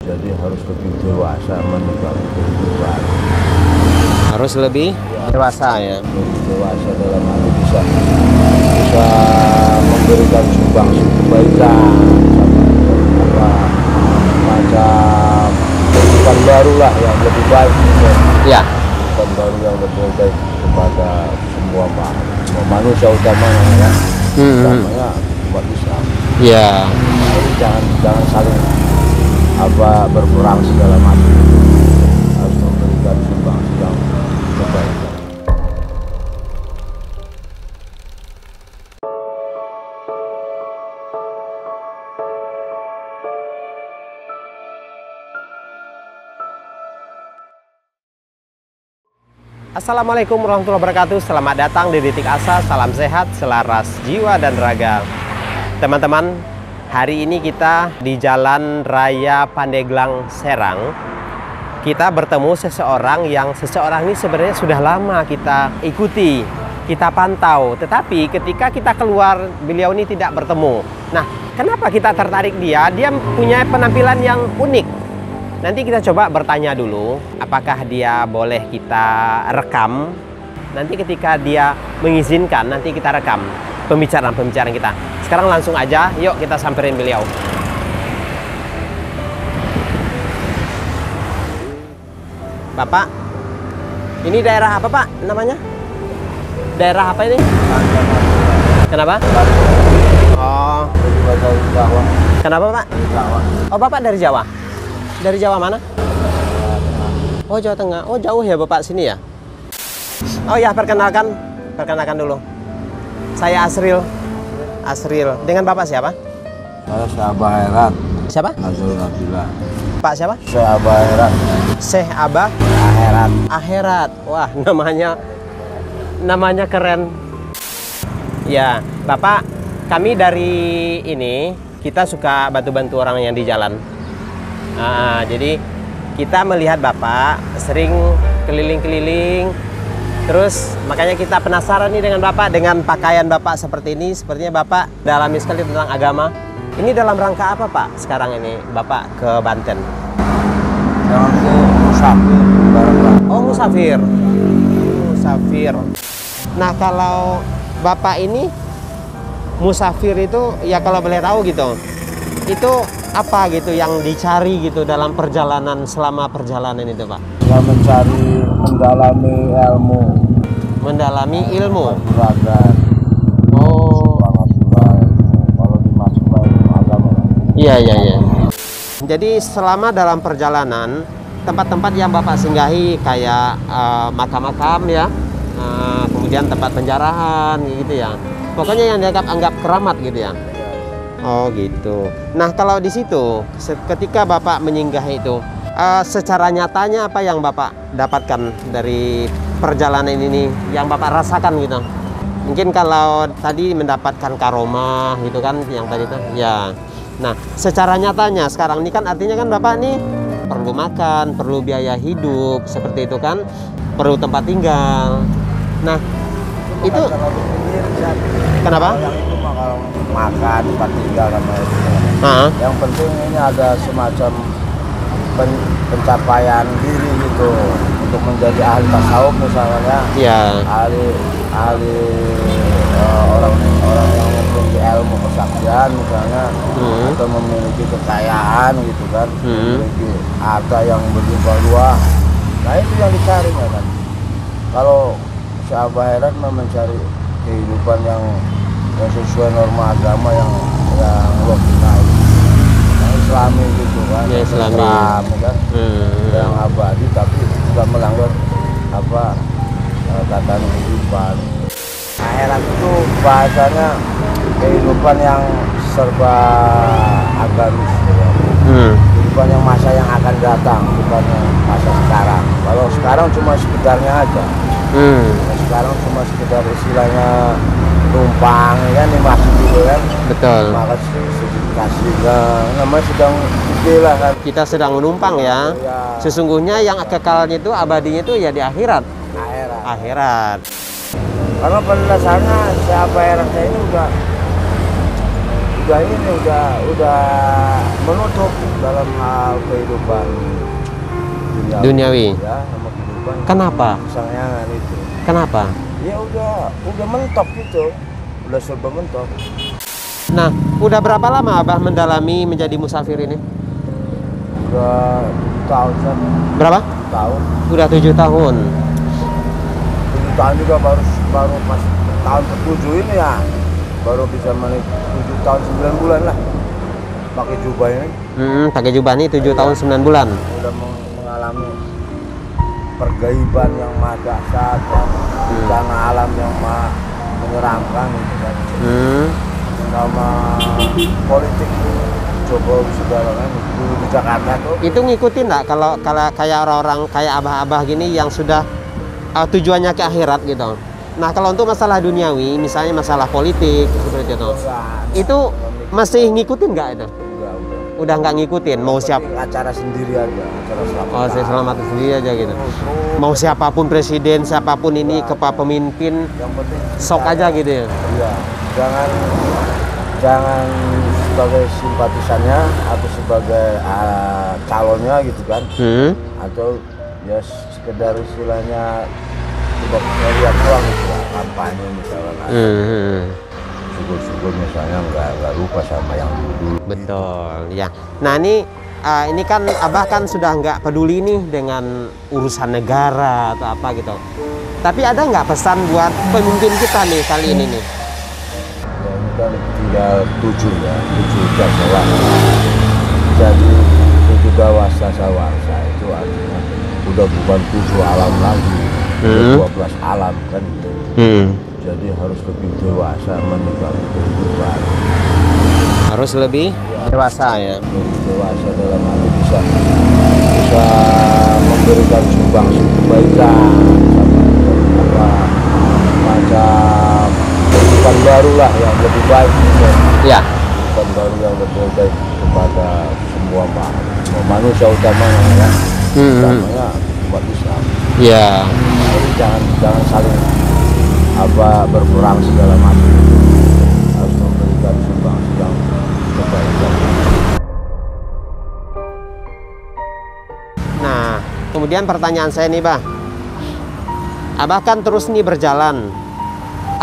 Jadi harus lebih dewasa meninggalkan kehidupan. Harus lebih dewasa ya. Lebih dewasa dalam arti bisa memberikan sumbangsi kebaikan, apa macam kehidupan baru lah yang lebih baik. Ya. Kehidupan baru yang lebih baik kepada semua manusia utamanya ya. Utamanya umat Islam. Ya. Jadi jangan saling berperang segala macam, harus memberikan sumbangsi yang kebaikan. Assalamualaikum warahmatullahi wabarakatuh. Selamat datang di Titik Asa. Salam sehat, selaras jiwa dan raga. Teman-teman, hari ini kita di Jalan Raya Pandeglang, Serang. Kita bertemu seseorang ini sebenarnya sudah lama kita ikuti, kita pantau. Tetapi ketika kita keluar, beliau ini tidak bertemu. Nah, kenapa kita tertarik dia? Dia punya penampilan yang unik. Nanti kita coba bertanya dulu, apakah dia boleh kita rekam. Nanti ketika dia mengizinkan, nanti kita rekam pembicaraan kita. Sekarang langsung aja, yuk kita samperin beliau. Bapak, ini daerah apa Pak namanya? Daerah apa ini? Kenapa? Oh, kenapa Pak? Oh, Bapak dari Jawa? Dari Jawa mana? Oh, Jawa Tengah. Oh, jauh ya Bapak sini ya? Oh ya, perkenalkan dulu. Saya Asril. Dengan Bapak siapa? Saya Abah Herat. Siapa? Nazrul Abdillah. Pak siapa? Saya Abah Herat. Syekh Abah Herat. Akhirat. Wah, namanya keren. Ya, Bapak, kami dari ini kita suka bantu-bantu orang yang di jalan. Jadi kita melihat Bapak sering keliling-keliling, terus makanya kita penasaran nih dengan Bapak, dengan pakaian Bapak seperti ini. Sepertinya Bapak dalami sekali tentang agama. Ini dalam rangka apa Pak sekarang ini Bapak ke Banten? Yang musafir. Oh, musafir. Nah, kalau Bapak ini musafir itu ya kalau boleh tahu gitu, itu apa gitu yang dicari gitu dalam perjalanan, selama perjalanan itu Pak? Yang mencari, mendalami ilmu. Mendalami ilmu. Belajar. Oh. Kalau dimasukkan ilmu agama. Iya. Jadi selama dalam perjalanan, tempat-tempat yang Bapak singgahi kayak makam-makam ya, kemudian tempat penjarahan gitu ya. Pokoknya yang dianggap keramat gitu ya. Oh gitu. Nah, kalau di situ ketika Bapak menyinggah itu, secara nyatanya apa yang Bapak dapatkan dari perjalanan ini, yang Bapak rasakan gitu? Mungkin kalau tadi mendapatkan karomah gitu kan, yang tadi itu ya. Nah, secara nyatanya sekarang ini kan artinya kan Bapak nih perlu makan, perlu biaya hidup seperti itu kan, perlu tempat tinggal. Nah, itu kenapa? Kalau makan, tempat tinggal sama itu. Yang penting ini ada semacam pencapaian diri gitu, untuk menjadi ahli tasawuf misalnya. Ya. Ahli orang yang memiliki ilmu kesaktian misalnya, atau memiliki kekayaan gitu kan, memiliki harta yang berjumlah luas. Nah, itu yang dicari kan. Kalau Abah Herat mencari kehidupan yang sesuai norma agama yang logikal, yang Islami gitu kan, ya, Islami. Islam kan, yang abadi tapi tidak melanggar tatanan kehidupan. Akhirat itu bahasanya kehidupan yang serba agamis, ya. Kehidupan yang masa yang akan datang, bukan yang masa sekarang. Kalau sekarang cuma sekedarnya aja. Sekarang cuma sekedar istilahnya numpang kan, masih gitu kan. Betul. Maka kasih namanya sedang gede lah kan. Kita sedang menumpang ya. Sesungguhnya yang kekalnya itu, abadinya itu ya di akhirat. Akhirat. Karena pada dasarnya siapa yang saya ini udah menutup dalam hal kehidupan Duniawi. ya, sama kehidupan. Kenapa? Kesayangan itu. Kenapa? Ya udah mentok gitu, udah serba mentok. Nah, udah berapa lama Abah mendalami menjadi musafir ini? Udah 7 tahun kan? Berapa? Tahun. Udah 7 tahun. 7 tahun juga baru pas tahun ke-7 ini ya, baru bisa menik 7 tahun 9 bulan lah pakai jubah ini. Pakai jubah ini 7 tahun 9 bulan. Udah mengalami pergaiban yang maha dahsyat, yang bencana alam yang maha menyeramkan gitu kan. Sama politik Jokowi segala kan dulu di Jakarta tuh. Itu ngikutin nggak kalau kayak orang-orang kayak abah-abah gini yang sudah tujuannya ke akhirat gitu? Nah, kalau untuk masalah duniawi, misalnya masalah politik seperti itu masih ngikutin nggak itu? Udah nggak ngikutin, mau siapa? Acara sendiri aja, acara selamatan. Oh, saya selamat sendiri aja gitu. Mau siapapun presiden, siapapun ini kepala pemimpin, yang penting sok aja gitu ya. Iya, jangan sebagai simpatisannya atau sebagai calonnya gitu kan. Atau ya sekedar istilahnya coba lihat doang gitu, kampanye misalnya. Syukur-syukur misalnya nggak lupa sama yang dulu. Betul, ya. Nah ini kan Abah kan sudah nggak peduli nih dengan urusan negara atau apa gitu. Tapi ada nggak pesan buat pemimpin kita nih kali ini nih? Ya, ini kan tinggal 7 ya, 7 dasar. Jadi 7 dewasa sawasa itu artinya udah bukan 7 alam lagi, 12 alam kan gitu. Jadi harus lebih dewasa menikmati kehidupan. Harus lebih dewasa ya. Lebih dewasa dalam arti bisa memberikan sumbangsi kebaikan, apa macam kehidupan baru lah yang lebih baik. Ya. Kehidupan baru yang lebih baik kepada semua manusia utamanya ya. Utamanya umat Islam. Ya. Jadi jangan saling berperang segala macam, harus memberikan sumbangsi yang kebaikan. Nah, kemudian pertanyaan saya nih, Bah. Abah kan terus nih berjalan.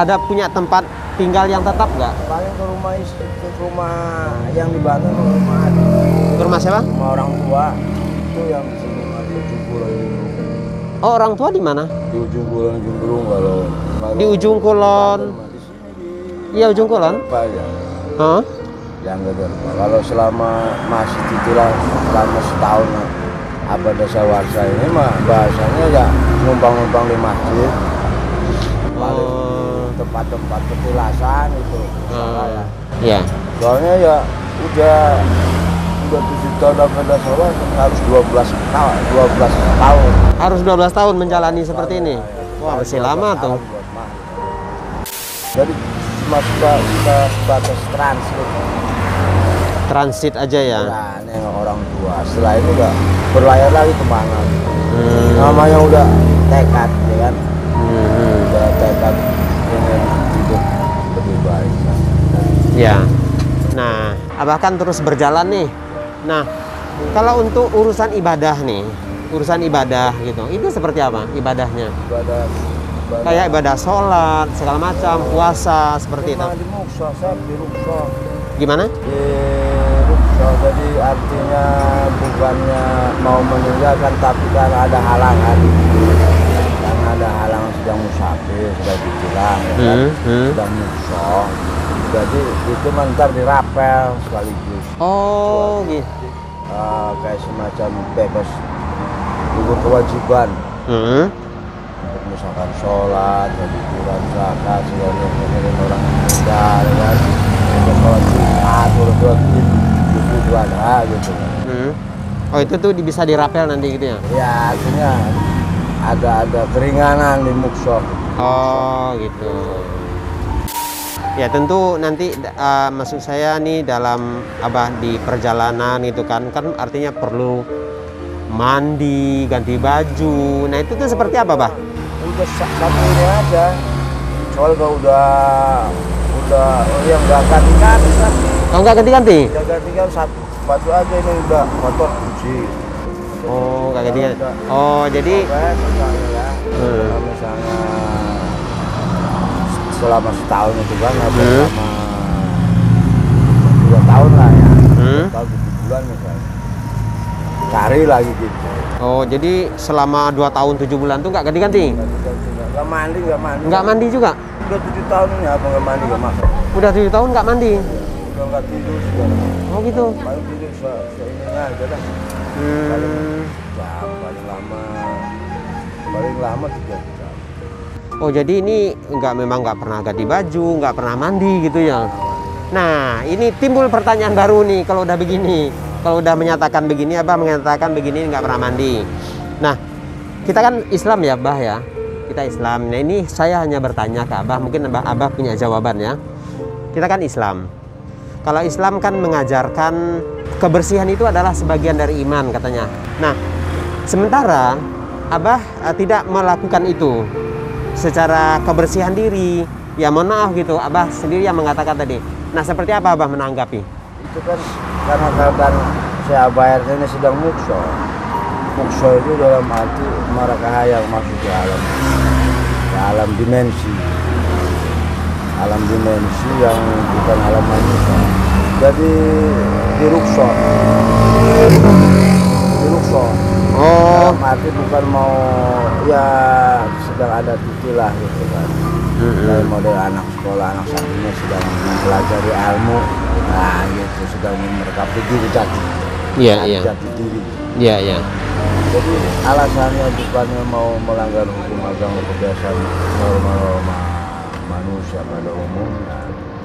Ada punya tempat tinggal yang tetap nggak? Paling ke rumah istri, ke rumah yang di Banten, rumah adik. Ke rumah siapa? Rumah orang tua itu yang di sini di ujung kulon Jumbrung. Oh, orang tua di mana? Di ujung kulon Jumbrung kalau di ujung kulon. Iya, ujung kulon. Apa ya? Hah? Yang gede. Kalau selama masih titulah selama setahun Abah Dasawarsa ini mah bahasanya ya numpang-numpang di masjid. Paling tempat-tempat petilasan itu. Ya. Iya. Soalnya ya udah 7 tahun Abah Dasawarsa harus 12 tahun. Harus 12 tahun menjalani seperti ini. Wah, masih lama tuh. Jadi cuma kita sebatas transit. Transit aja ya. Nah, nengok orang tua. Setelah itu nggak berlayar lagi kemana. Namanya udah tekad, ya kan? Udah tekad ingin hidup lebih baik. Kan? Ya. Nah, Abah kan terus berjalan nih. Nah, kalau untuk urusan ibadah nih, urusan ibadah gitu, itu seperti apa ibadahnya? Ibadah kayak ibadah sholat segala macam, puasa seperti itu. Di Mukso, di Rukso. Gimana? Di Rukso, jadi artinya bukannya mau meninggalkan, tapi kan ada halangan. Kan ada halangan sedang musafir, sedang ditilang, ya kan? Sedang Mukso. Jadi itu mentar dirapel sekaligus. Oh, gitu. Kayak semacam bebas gugur kewajiban. Misalkan sholat, hiburan, zakat, segala macam orang meninggal, kan? Untuk sholat Jumat, sholat Idul Adha gitu. Oh, itu tuh bisa dirapel nanti gitu ya? Ya, artinya ada keringanan di Mukso. Oh, gitu. Ya tentu nanti maksud saya nih dalam Abah di perjalanan itu kan artinya perlu mandi, ganti baju. Nah itu tuh seperti apa, Bah? Udah satu ini aja. Soalnya udah yang nggak ganti-ganti Oh, nggak ganti-ganti? Nggak ganti-ganti, satu aja ini udah motor cuci. Oh, nggak ganti-ganti. Oh, jadi Misalnya ya, kalau misalnya selama setahun itu kan, atau selama 2 tahun lah ya, 2 tahun 7 bulan misalnya, cari lagi gitu. Oh, jadi selama 2 tahun 7 bulan tuh nggak ganti-ganti? Nggak mandi, nggak mandi. Nggak mandi juga? Udah 7 tahun ini apa nggak mandi, nggak masak. Udah 7 tahun nggak mandi? Udah nggak tidur segala. Oh gitu? Paling tidur seininya aja dah. Paling lama 3 jam. Oh, jadi ini memang nggak pernah ganti baju, nggak pernah mandi gitu ya? Nah, ini timbul pertanyaan baru nih kalau udah begini. Kalau udah menyatakan begini, Abah menyatakan begini nggak pernah mandi. Nah, kita kan Islam ya, Abah ya. Kita Islam. Nah, ini saya hanya bertanya ke Abah, mungkin Abah punya jawaban ya. Kita kan Islam. Kalau Islam kan mengajarkan kebersihan itu adalah sebagian dari iman katanya. Nah, sementara Abah tidak melakukan itu secara kebersihan diri. Ya mohon maaf gitu, Abah sendiri yang mengatakan tadi. Nah, seperti apa Abah menanggapi? Itu kan karena keadaan saya bayar ini sedang mukso. Mukso itu dalam arti mereka yang masuk ke alam dimensi. Alam dimensi yang bukan alam manusia. Jadi di rukso. Oh. Dalam arti bukan mau ya sedang ada titilah gitu kan. Kayak model anak sekolah, anak santrinya sedang mempelajari ilmu. Nah gitu, sedang mereka diri jati. Iya. Jati diri. Iya. Jadi alasannya bukannya mau melanggar hukum agama, kebiasaan norma manusia pada umumnya,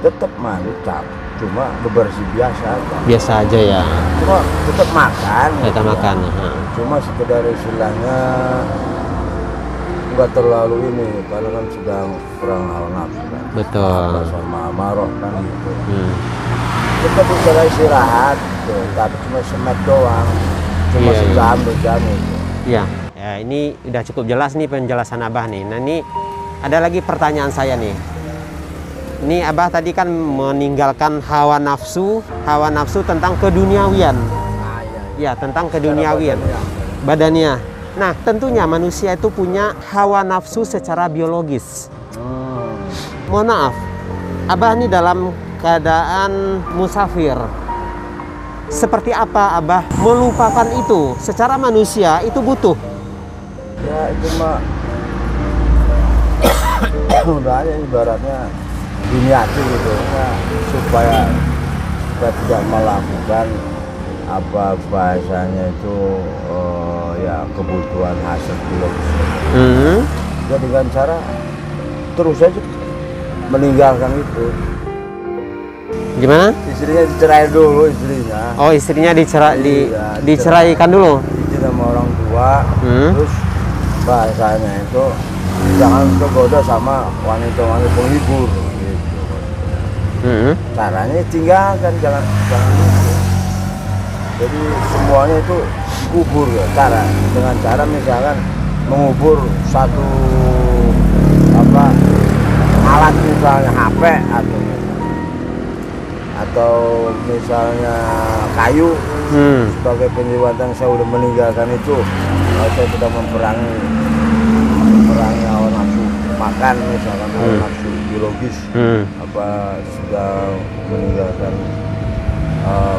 tetap mantap, cuma bebersih biasa aja. Biasa aja ya. Cuma tetap makan. Kita gitu makan. Ya. Cuma sekedar istilahnya nggak terlalu ini, karena kan sedang perang hawa nafsu kan. Betul. Sama amarah kan gitu. Tetap bisa istirahat, gitu. Tapi cuma semet doang. Cuma sejam, 2 jam gitu. Iya. Ya, ini udah cukup jelas nih penjelasan Abah nih. Nah, ini ada lagi pertanyaan saya nih. Ini Abah tadi kan meninggalkan hawa nafsu tentang keduniawian. Ya, tentang keduniawian. Badannya. Nah, tentunya manusia itu punya hawa nafsu secara biologis. Mohon maaf, Abah ini dalam keadaan musafir. Seperti apa Abah melupakan itu? Secara manusia itu butuh. Ya itu mah udah aja ibaratnya diniati gitu ya, supaya tidak melakukan apa bahasanya itu ya kebutuhan hasil biologis. Ya dengan cara terus saja meninggalkan itu. Gimana? Istrinya dicerai dulu istrinya. Oh, istrinya diceraikan dulu. Izin sama orang tua. Terus bahasanya itu jangan tergoda sama wanita-wanita penghibur gitu. Caranya tinggalkan, jangan gitu. Jadi semuanya itu kubur ya, dengan cara misalkan mengubur satu alat misalnya HP atau misalnya kayu sebagai penjelasan saya udah meninggalkan itu. Saya sudah memerangi hawa nafsu makan misalkan hawa nafsu biologis, sudah meninggalkan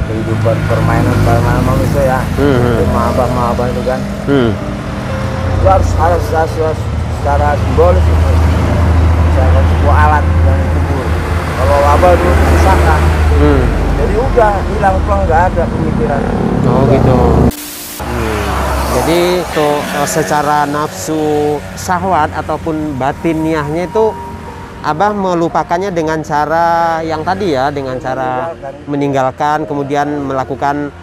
kehidupan permainan manusia ya, maabah itu kan. Itu harus secara simbolis itu. Misalkan sebuah alat yang dikubur. Kalau abah dulu dipisahkan, jadi udah hilang pulang, nggak ada pemikiran. Oh gitu. Jadi itu secara nafsu syahwat ataupun batiniahnya itu Abah melupakannya dengan cara yang tadi ya, dengan cara meninggalkan, kemudian melakukan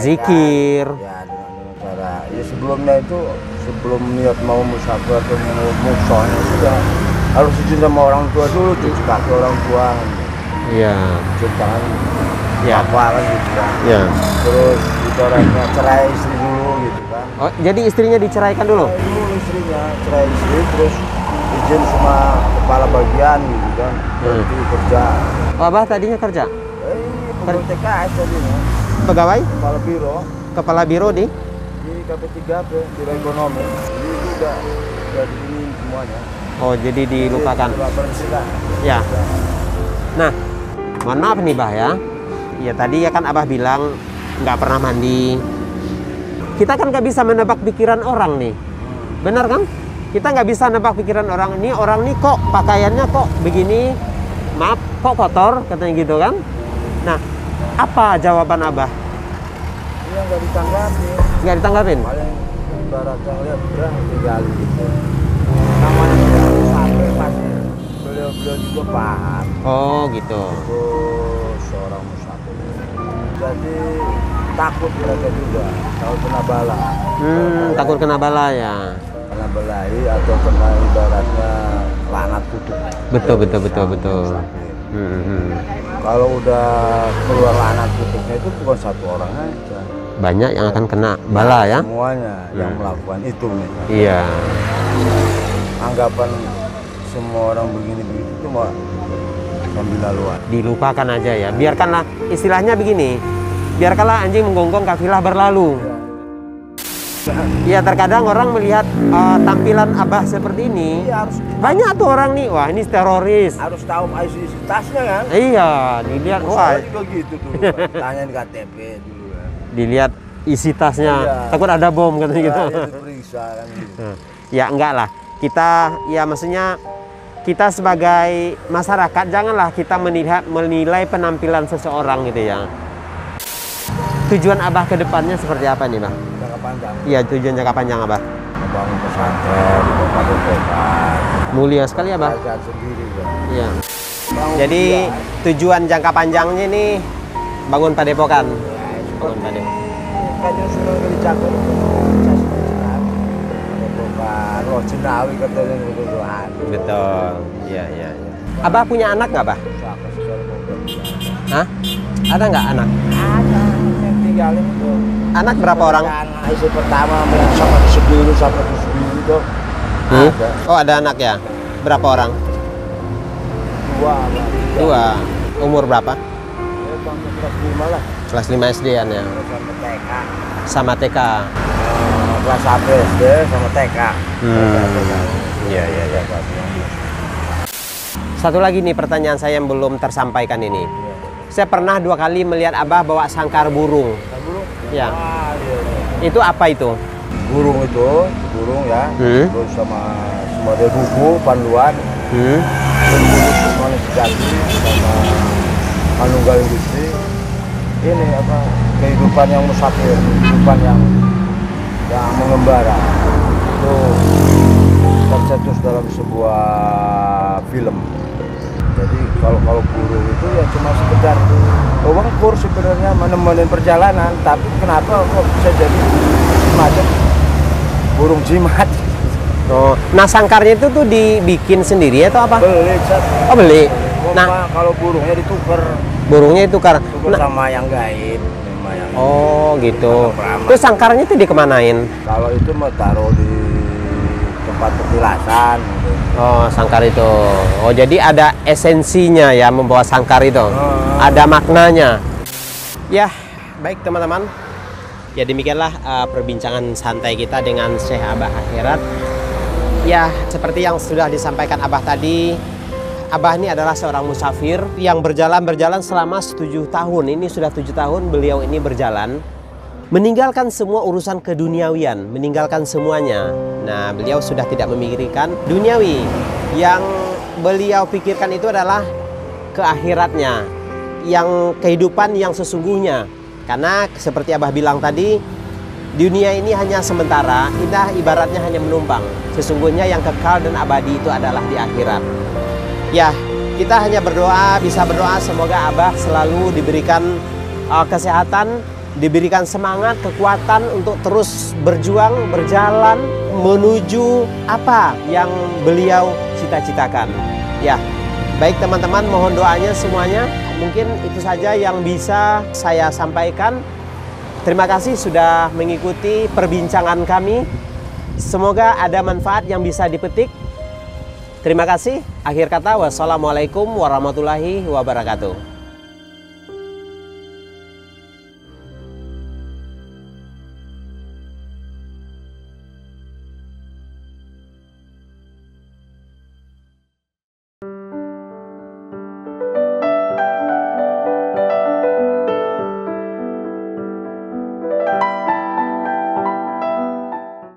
zikir. Ya dengan cara ya sebelumnya itu, sebelum niat mau musafir atau mau mukshonya sudah harus izin sama orang tua dulu, cuci kaki orang tua. Iya. Cuci tangan. Ya. Apa kan gitu kan. Ya. Terus orangnya cerai istri dulu gitu kan. Oh, jadi istrinya diceraikan dulu? Istrinya cerai istri, terus izin sama kepala bagian gitu kan, berhenti kerja. Oh, Abah tadinya kerja? Pegawai TKS tadi, Pegawai? Kepala Biro di KP3P, Biro Ekonomi. Jadi itu udah ini semuanya. Oh, jadi dilupakan. Ya. Nah, mohon maaf nih Bah ya. Ya tadi ya kan Abah bilang nggak pernah mandi. Kita kan nggak bisa menebak pikiran orang nih. Benar kan? Kita nggak bisa nebak pikiran orang. Ini orang nih kok pakaiannya kok begini. Maaf, kok kotor katanya gitu kan. Nah, apa jawaban Abah? Iya, nggak ditanggapin. Nggak ditanggapin? Paling ibaratnya lihat udah tinggal gitu. Namanya tidak sampai pasti beliau juga paham. Oh gitu. Itu seorang musafir. Jadi takut mereka juga kalau kena bala. Takut kena bala ya. Kena balahi atau kena ibaratnya lanat kutuk. Betul. Kalau udah keluar lanat kutuknya itu bukan satu orang aja. Banyak yang akan kena bala ya. Semuanya yang melakukan itu nih. Iya. Anggapan semua orang begini itu mah sambil laluan. Dilupakan aja ya. Biarkanlah istilahnya begini. Biarkanlah anjing menggonggong kafilah berlalu. Ya terkadang orang melihat tampilan Abah seperti ini. Iya, harus banyak tuh orang nih, wah ini teroris. Harus tahu identitasnya kan? Iya, dilihat wah juga gitu dulu. Tanyain KTP dulu kan. Dilihat isi tasnya, takut ada bom katanya gitu. Periksa kan gitu. Ya enggak lah. Kita ya maksudnya kita sebagai masyarakat janganlah kita menilai penampilan seseorang gitu ya. Tujuan Abah ke depannya seperti apa nih Bang? Jangka panjang. Iya, tujuan jangka panjang Abah. Membangun pesantren, padepokan. Mulia sekali Abah. Sendiri ya. Iya. Jadi tujuan jangka panjangnya ini bangun padepokan. Bangun padepokan. Kan yang sudah dicapai itu padepokan, Loh Cinawi katanya kebetulan. Betul. Iya. Abah punya anak nggak Abah? Hah? Ada nggak anak? Ada. Tinggalin itu. Anak berapa orang? Anak istri pertama yang sama sendiri itu. Ada. Oh ada anak ya? Berapa orang? Dua. Umur berapa? Kelas 5 lah. Kelas 5 SD-an ya? Sama TK? Kelas 1 SD sama TK. Iya. Satu lagi nih pertanyaan saya yang belum tersampaikan ini. Saya pernah 2 kali melihat Abah bawa sangkar burung. Ya. Itu apa itu? Burung ya. Terus sama model buku, panduan. Manusia jati sama manunggal industri. Ini apa? Kehidupan yang musafir, kehidupan yang mengembara. Itu tercetus dalam sebuah film. Jadi kalau burung itu ya cuma sekedar wengkur sebenarnya menemani perjalanan, tapi kenapa kok bisa jadi semacam burung jimat? Oh, nah sangkarnya itu tuh dibikin sendiri atau apa? Beli. Oh beli. Nah kalau burungnya ditukar. Burungnya ditukar. Sama yang gaib. Oh gitu. Terus sangkarnya itu dikemanain? Kalau itu mau taruh di tempat petilasan. Gitu. Oh sangkar itu. Oh jadi ada esensinya ya membawa sangkar itu. Ada maknanya. Ya baik teman-teman. Ya demikianlah perbincangan santai kita dengan Syekh Abah Akhirat. Ya seperti yang sudah disampaikan Abah tadi. Abah ini adalah seorang musafir yang berjalan selama 7 tahun. Ini sudah 7 tahun beliau ini berjalan. Meninggalkan semua urusan keduniawian, meninggalkan semuanya. Nah, beliau sudah tidak memikirkan duniawi. Yang beliau pikirkan itu adalah ke akhiratnya, yang kehidupan yang sesungguhnya. Karena seperti Abah bilang tadi, dunia ini hanya sementara, kita ibaratnya hanya menumpang. Sesungguhnya yang kekal dan abadi itu adalah di akhirat. Ya, kita hanya berdoa, bisa berdoa semoga Abah selalu diberikan kesehatan, diberikan semangat, kekuatan untuk terus berjuang, berjalan menuju apa yang beliau cita-citakan. Ya, baik teman-teman, mohon doanya semuanya. Mungkin itu saja yang bisa saya sampaikan. Terima kasih sudah mengikuti perbincangan kami. Semoga ada manfaat yang bisa dipetik. Terima kasih. Akhir kata, wassalamualaikum warahmatullahi wabarakatuh.